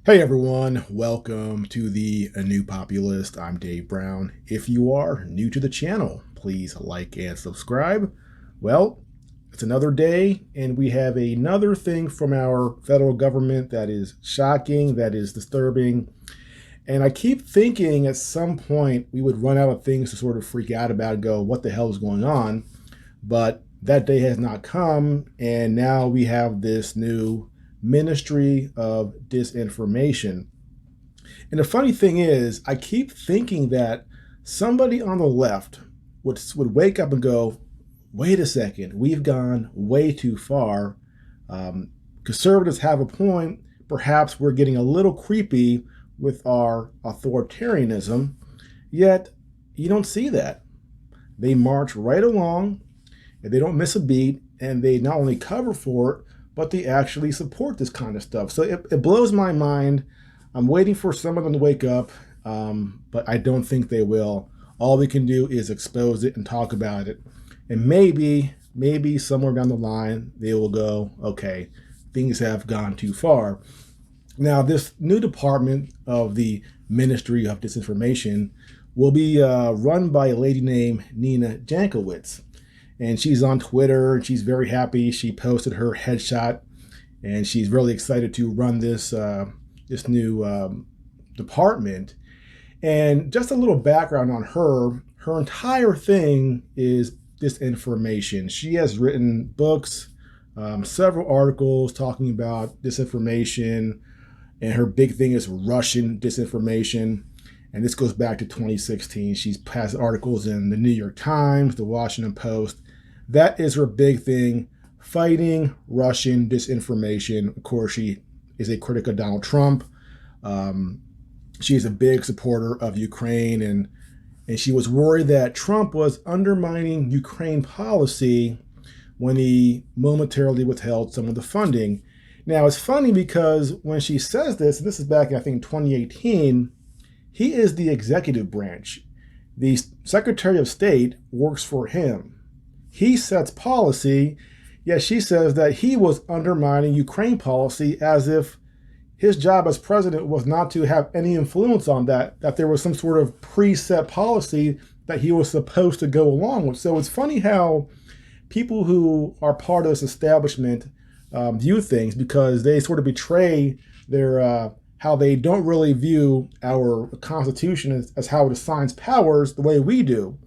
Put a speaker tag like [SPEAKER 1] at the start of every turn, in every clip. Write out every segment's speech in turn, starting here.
[SPEAKER 1] Hey everyone, welcome to the A New Populist. I'm Dave Brown. If you are new to the channel, please like and subscribe. Well, it's another day and we have another thing from our federal government that is shocking, that is disturbing. And I keep thinking at some point we would run out of things to sort of freak out about and go, what the hell is going on? But that day has not come, and now we have this new Ministry of Disinformation. And the funny thing is, I keep thinking that somebody on the left would wake up and go, wait a second, we've gone way too far. Conservatives have a point. Perhaps we're getting a little creepy with our authoritarianism. Yet, you don't see that. They march right along, and they don't miss a beat, and they not only cover for it, but they actually support this kind of stuff. So it blows my mind. I'm waiting for some of them to wake up, but I don't think they will. All we can do is expose it and talk about it. And maybe somewhere down the line, they will go, okay, things have gone too far. Now, this new department of the Ministry of Disinformation will be run by a lady named Nina Jankowicz. And she's on Twitter, and she's very happy. She posted her headshot, and she's really excited to run this new department. And just a little background on her. Her entire thing is disinformation. She has written books, several articles talking about disinformation, and her big thing is Russian disinformation. And this goes back to 2016. She's passed articles in the New York Times, the Washington Post. That is her big thing, fighting Russian disinformation. Of course, she is a critic of Donald Trump. She is a big supporter of Ukraine, and she was worried that Trump was undermining Ukraine policy when he momentarily withheld some of the funding. Now, it's funny because when she says this, and this is back in, I think, 2018, he is the executive branch. The Secretary of State works for him. He sets policy, yet she says that he was undermining Ukraine policy as if his job as president was not to have any influence on that there was some sort of preset policy that he was supposed to go along with. So it's funny how people who are part of this establishment view things, because they sort of betray their how they don't really view our Constitution as how it assigns powers the way we do.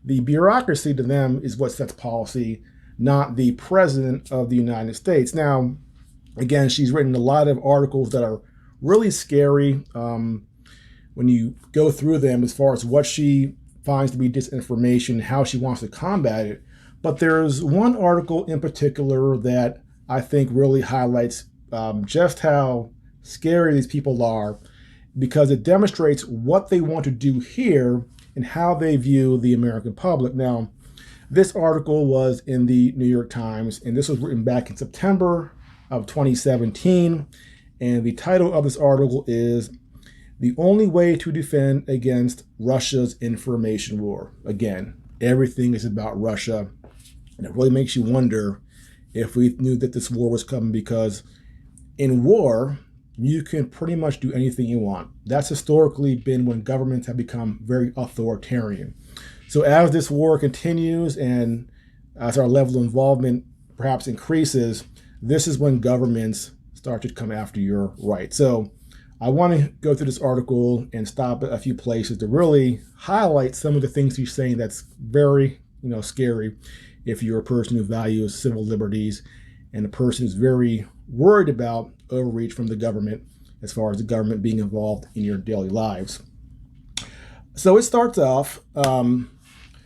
[SPEAKER 1] The bureaucracy to them is what sets policy, not the President of the United States. Now, again, she's written a lot of articles that are really scary when you go through them as far as what she finds to be disinformation, how she wants to combat it. But there's one article in particular that I think really highlights just how scary these people are, because it demonstrates what they want to do here and how they view the American public. Now, this article was in the New York Times, and this was written back in September of 2017. And the title of this article is "The Only Way to Defend Against Russia's Information War." Again, everything is about Russia. And it really makes you wonder if we knew that this war was coming, because in war, you can pretty much do anything you want. That's historically been when governments have become very authoritarian. So as this war continues and as our level of involvement perhaps increases, this is when governments start to come after your rights. So I want to go through this article and stop at a few places to really highlight some of the things he's saying that's very, scary if you're a person who values civil liberties and a person who's very worried about overreach from the government as far as the government being involved in your daily lives. So it starts off,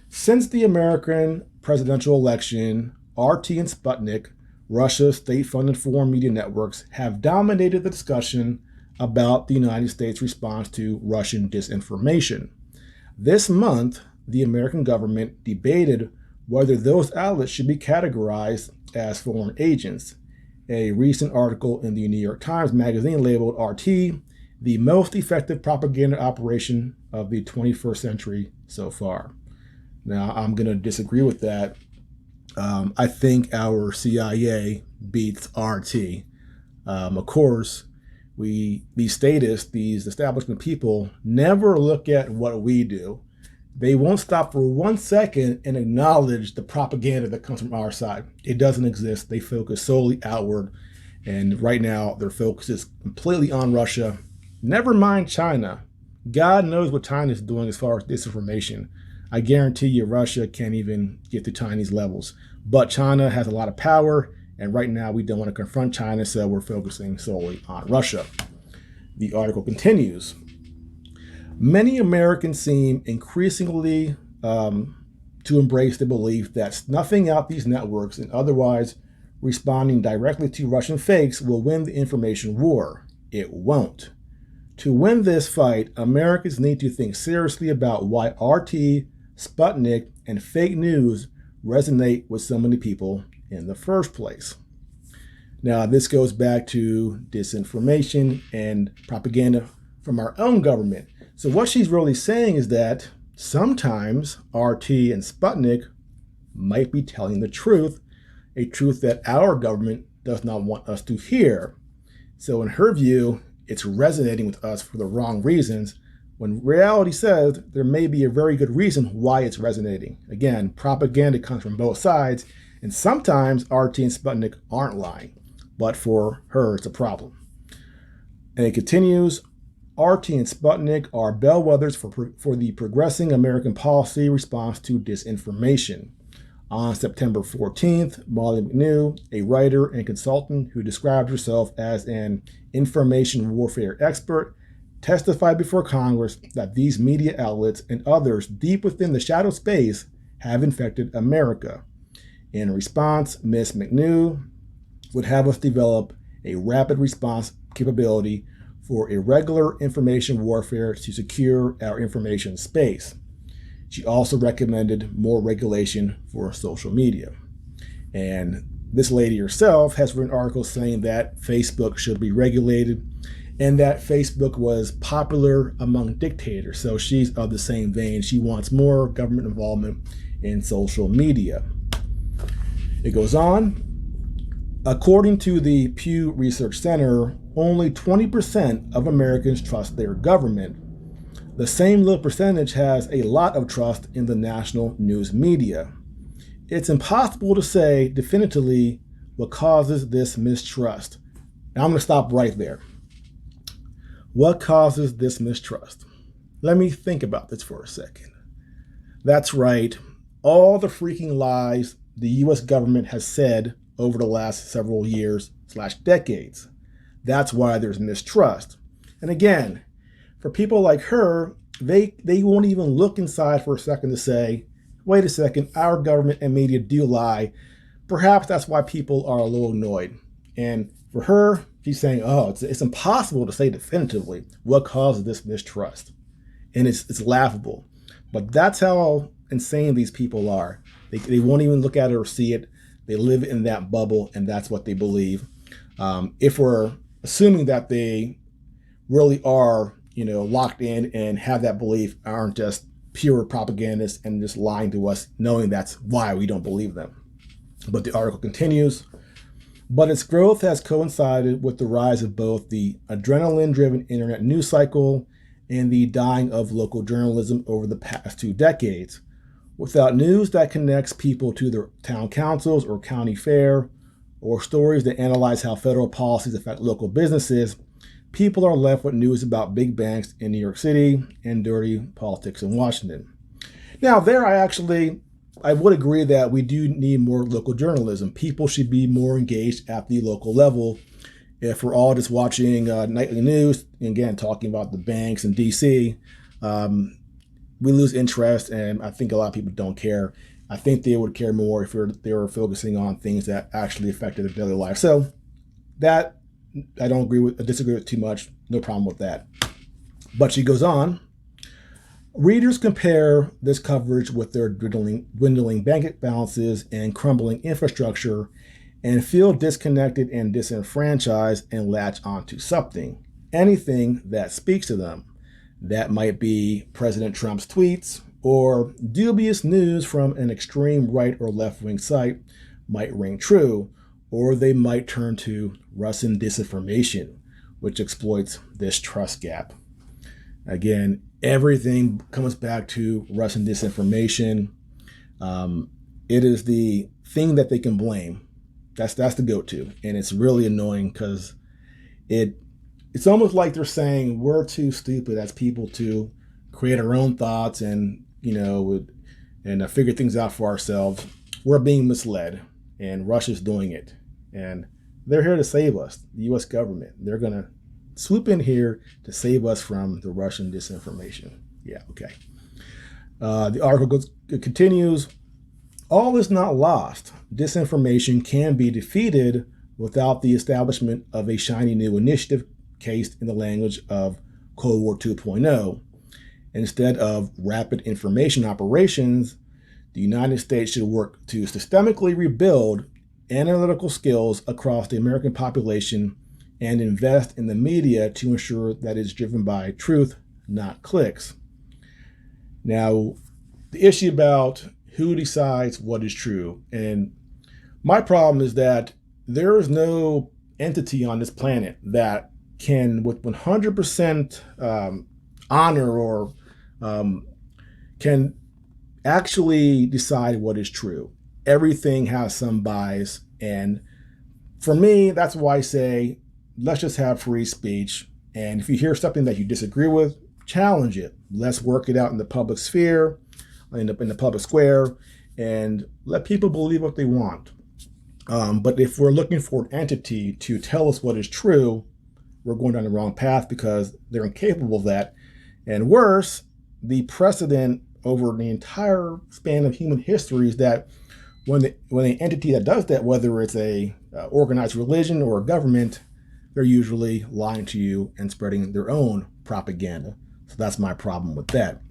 [SPEAKER 1] since the American presidential election, RT and Sputnik, Russia's state-funded foreign media networks, have dominated the discussion about the United States' response to Russian disinformation. This month, the American government debated whether those outlets should be categorized as foreign agents. A recent article in the New York Times magazine labeled RT the most effective propaganda operation of the 21st century so far. Now, I'm going to disagree with that. I think our CIA beats RT. Of course, these statists, these establishment people, never look at what we do. They won't stop for 1 second and acknowledge the propaganda that comes from our side. It doesn't exist. They focus solely outward. And right now, their focus is completely on Russia. Never mind China. God knows what China is doing as far as disinformation. I guarantee you Russia can't even get to Chinese levels. But China has a lot of power, and right now we don't want to confront China, so we're focusing solely on Russia. The article continues. Many Americans seem increasingly to embrace the belief that snuffing out these networks and otherwise responding directly to Russian fakes will win the information war. It won't. To win this fight, Americans need to think seriously about why RT, Sputnik, and fake news resonate with so many people in the first place. Now, this goes back to disinformation and propaganda from our own government. So what she's really saying is that sometimes RT and Sputnik might be telling the truth, a truth that our government does not want us to hear. So in her view, it's resonating with us for the wrong reasons, when reality says there may be a very good reason why it's resonating. Again, propaganda comes from both sides, and sometimes RT and Sputnik aren't lying, but for her, it's a problem. And it continues, RT and Sputnik are bellwethers for the progressing American policy response to disinformation. On September 14th, Molly McNew, a writer and consultant who described herself as an information warfare expert, testified before Congress that these media outlets and others deep within the shadow space have infected America. In response, Ms. McNew would have us develop a rapid response capability for irregular information warfare to secure our information space. She also recommended more regulation for social media. And this lady herself has written articles saying that Facebook should be regulated and that Facebook was popular among dictators. So she's of the same vein. She wants more government involvement in social media. It goes on. According to the Pew Research Center, only 20% of Americans trust their government. The same little percentage has a lot of trust in the national news media. It's impossible to say definitively what causes this mistrust. Now I'm going to stop right there. What causes this mistrust? Let me think about this for a second. That's right. All the freaking lies the U.S. government has said over the last several years / decades. That's why there's mistrust. And again, for people like her, they won't even look inside for a second to say, wait a second, our government and media do lie. Perhaps that's why people are a little annoyed. And for her, she's saying, oh, it's impossible to say definitively what causes this mistrust. And it's laughable. But that's how insane these people are. They won't even look at it or see it. They live in that bubble, and that's what they believe. If we're assuming that they really are, locked in and have that belief, aren't just pure propagandists and just lying to us, knowing that's why we don't believe them. But the article continues. But its growth has coincided with the rise of both the adrenaline-driven internet news cycle and the dying of local journalism over the past 2 decades. Without news that connects people to their town councils or county fair, or stories that analyze how federal policies affect local businesses, people are left with news about big banks in New York City and dirty politics in Washington. Now, I would agree that we do need more local journalism. People should be more engaged at the local level. If we're all just watching nightly news, again, talking about the banks in D.C., we lose interest, and I think a lot of people don't care. I think they would care more if they were focusing on things that actually affected their daily life. So that I disagree with too much. No problem with that. But she goes on. Readers compare this coverage with their dwindling bank balances and crumbling infrastructure and feel disconnected and disenfranchised and latch onto anything that speaks to them. That might be President Trump's tweets, or dubious news from an extreme right or left-wing site might ring true, or they might turn to Russian disinformation, which exploits this trust gap. Again, everything comes back to Russian disinformation. It is the thing that they can blame. That's the go-to, and it's really annoying because it's almost like they're saying we're too stupid as people to create our own thoughts and figure things out for ourselves. We're being misled, and Russia's doing it, and they're here to save us. The U.S. government, they're gonna swoop in here to save us from the Russian disinformation. Yeah, okay. The article continues. All is not lost. Disinformation can be defeated without the establishment of a shiny new initiative cased in the language of Cold War 2.0. Instead of rapid information operations, the United States should work to systemically rebuild analytical skills across the American population and invest in the media to ensure that it's driven by truth, not clicks. Now, the issue about who decides what is true, and my problem is that there is no entity on this planet that can, with 100% honor or can actually decide what is true. Everything has some bias, and for me, that's why I say, let's just have free speech. And if you hear something that you disagree with, challenge it. Let's work it out in the public sphere, in the public square, and let people believe what they want. But if we're looking for an entity to tell us what is true, we're going down the wrong path because they're incapable of that. And worse, the precedent over the entire span of human history is that when an entity that does that, whether it's a organized religion or a government, they're usually lying to you and spreading their own propaganda. So that's my problem with that.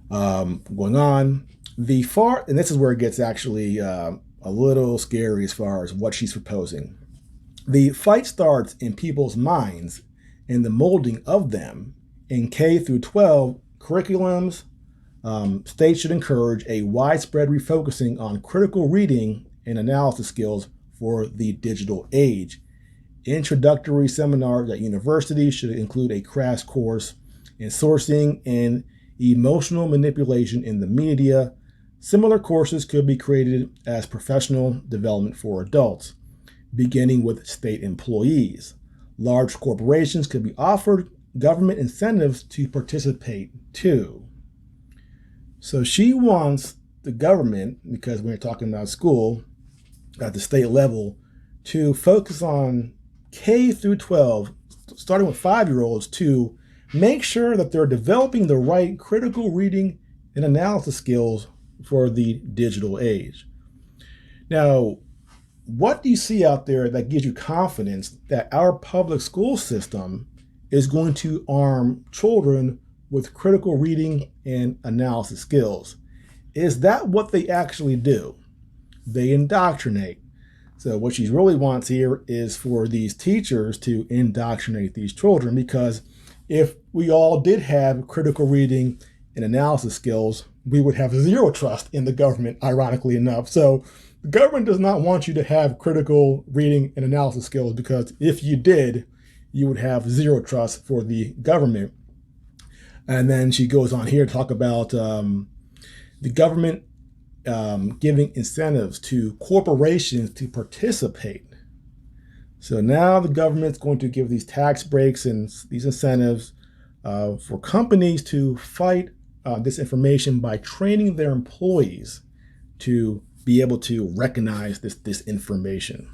[SPEAKER 1] Going on, and this is where it gets actually a little scary as far as what she's proposing. The fight starts in people's minds and the molding of them. In K through 12 curriculums, states should encourage a widespread refocusing on critical reading and analysis skills for the digital age. Introductory seminars at universities should include a crash course in sourcing and emotional manipulation in the media. Similar courses could be created as professional development for adults, beginning with state employees. Large corporations could be offered government incentives to participate too. So she wants the government, because we're talking about school at the state level, to focus on K through 12, starting with 5-year-olds, to make sure that they're developing the right critical reading and analysis skills for the digital age. Now, what do you see out there that gives you confidence that our public school system is going to arm children with critical reading and analysis skills? Is that what they actually do? They indoctrinate. So what she really wants here is for these teachers to indoctrinate these children, because if we all did have critical reading and analysis skills, we would have zero trust in the government, ironically enough. So the government does not want you to have critical reading and analysis skills, because if you did, you would have zero trust for the government. And then she goes on here to talk about the government giving incentives to corporations to participate. So now the government's going to give these tax breaks and these incentives for companies to fight disinformation by training their employees to be able to recognize this disinformation.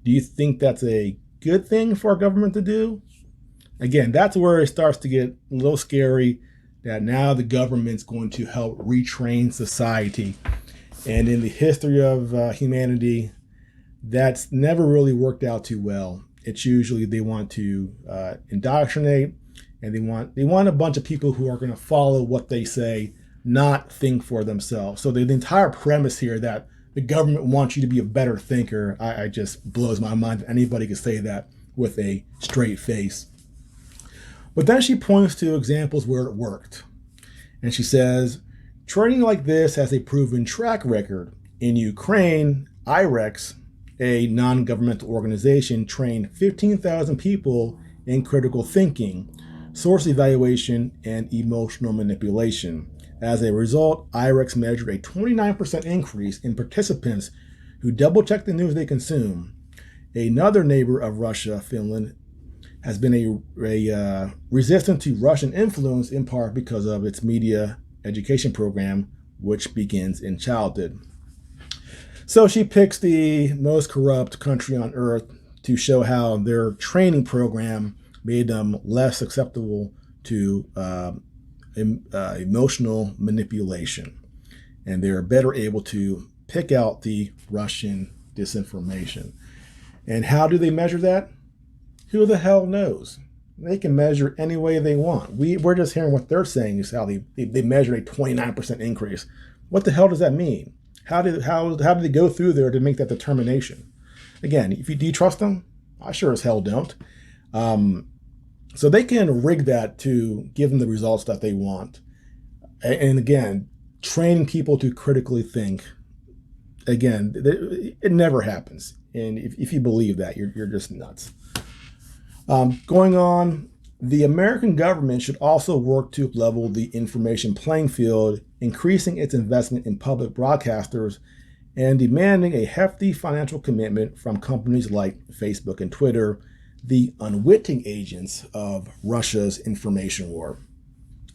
[SPEAKER 1] Do you think that's a good thing for our government to do? Again, that's where it starts to get a little scary, that now the government's going to help retrain society. And in the history of humanity, that's never really worked out too well. It's usually they want to indoctrinate, and they want a bunch of people who are going to follow what they say, not think for themselves. So the entire premise here that the government wants you to be a better thinker, I just blows my mind that anybody could say that with a straight face. But then she points to examples where it worked. And she says, training like this has a proven track record. In Ukraine, IREX, a non-governmental organization, trained 15,000 people in critical thinking, source evaluation, and emotional manipulation. As a result, IREX measured a 29% increase in participants who double-check the news they consume. Another neighbor of Russia, Finland, has been resistant to Russian influence in part because of its media education program, which begins in childhood. So she picks the most corrupt country on earth to show how their training program made them less susceptible to emotional manipulation. And they're better able to pick out the Russian disinformation. And how do they measure that? Who the hell knows? They can measure any way they want. We're just hearing what they're saying is how they measured a 29% increase. What the hell does that mean? How did they go through there to make that determination? Again, do you trust them? I sure as hell don't. So they can rig that to give them the results that they want. And again, training people to critically think. Again, it never happens. And if you believe that, you're just nuts. Going on, the American government should also work to level the information playing field, increasing its investment in public broadcasters and demanding a hefty financial commitment from companies like Facebook and Twitter, the unwitting agents of Russia's information war,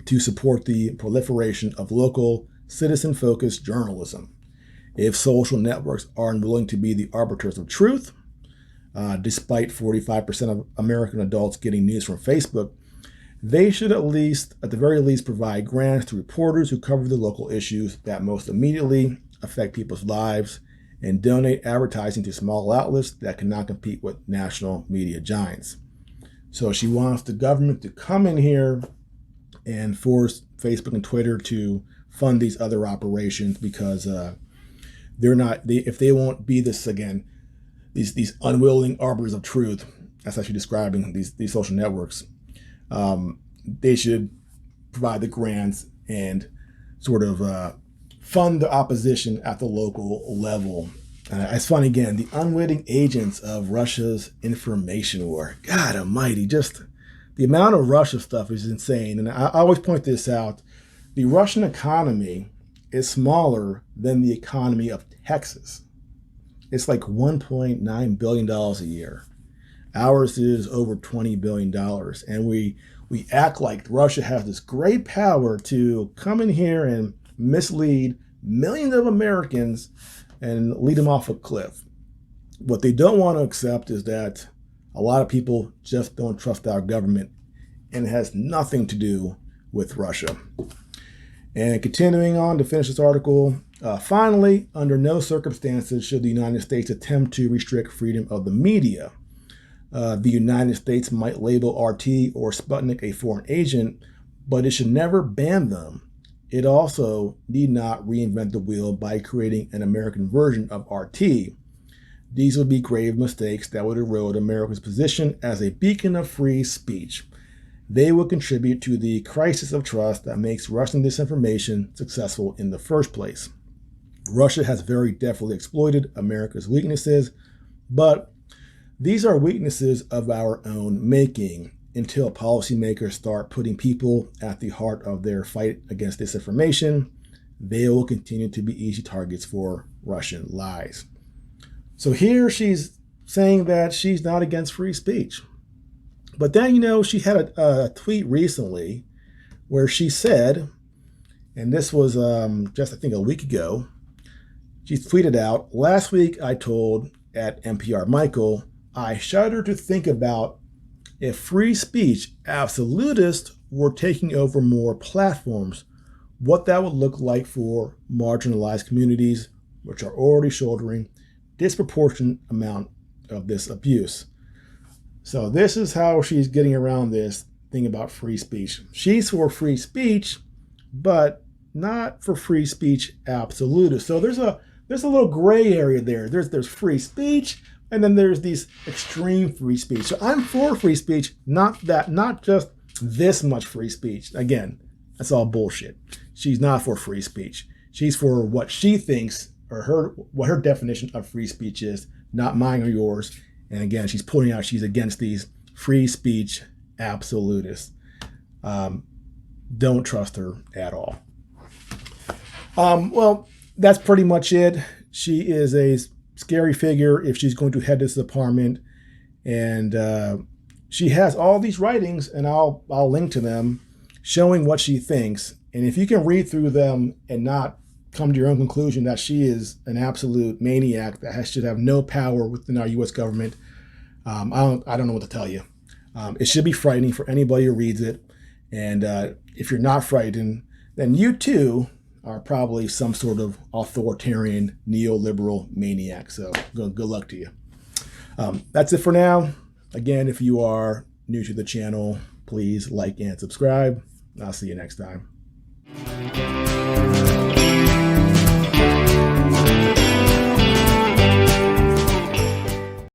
[SPEAKER 1] to support the proliferation of local, citizen-focused journalism. If social networks are unwilling to be the arbiters of truth, despite 45% of American adults getting news from Facebook, they should at the very least, provide grants to reporters who cover the local issues that most immediately affect people's lives and donate advertising to small outlets that cannot compete with national media giants. So she wants the government to come in here and force Facebook and Twitter to fund these other operations because if they won't be this again, these unwilling arbiters of truth, that's actually describing these social networks, they should provide the grants and sort of fund the opposition at the local level. It's funny, again, the unwitting agents of Russia's information war. God almighty, just the amount of Russia stuff is insane. And I always point this out. The Russian economy is smaller than the economy of Texas. It's like $1.9 billion a year. Ours is over $20 billion. And we act like Russia has this great power to come in here and mislead millions of Americans and lead them off a cliff. What they don't want to accept is that a lot of people just don't trust our government, and it has nothing to do with Russia. And continuing on to finish this article, finally, under no circumstances should the United States attempt to restrict freedom of the media. The United States might label RT or Sputnik a foreign agent, but it should never ban them. It also need not reinvent the wheel by creating an American version of RT. These would be grave mistakes that would erode America's position as a beacon of free speech. They will contribute to the crisis of trust that makes Russian disinformation successful in the first place. Russia has very definitely exploited America's weaknesses, but these are weaknesses of our own making. Until policymakers start putting people at the heart of their fight against disinformation, they will continue to be easy targets for Russian lies. So here she's saying that she's not against free speech. But then, she had a tweet recently where she said, and this was just, I think, a week ago, she tweeted out, "Last week I told at NPR Michael, I shudder to think about if free speech absolutists were taking over more platforms, what that would look like for marginalized communities, which are already shouldering disproportionate amount of this abuse." So this is how she's getting around this thing about free speech. She's for free speech, but not for free speech absolutists. So there's a little gray area there. There's free speech, and then there's these extreme free speech. So I'm for free speech, not just this much free speech. Again, that's all bullshit. She's not for free speech. She's for what she thinks or what her definition of free speech is, not mine or yours. And again, she's pointing out she's against these free speech absolutists. Don't trust her at all. Well, that's pretty much it. She is a scary figure if she's going to head this department. And she has all these writings, and I'll link to them, showing what she thinks. And if you can read through them and not come to your own conclusion that she is an absolute maniac that should have no power within our U.S. government, I don't know what to tell you. It should be frightening for anybody who reads it. And if you're not frightened, then you too are probably some sort of authoritarian neoliberal maniac. So good luck to you. That's it for now. Again, if you are new to the channel, please like and subscribe. I'll see you next time.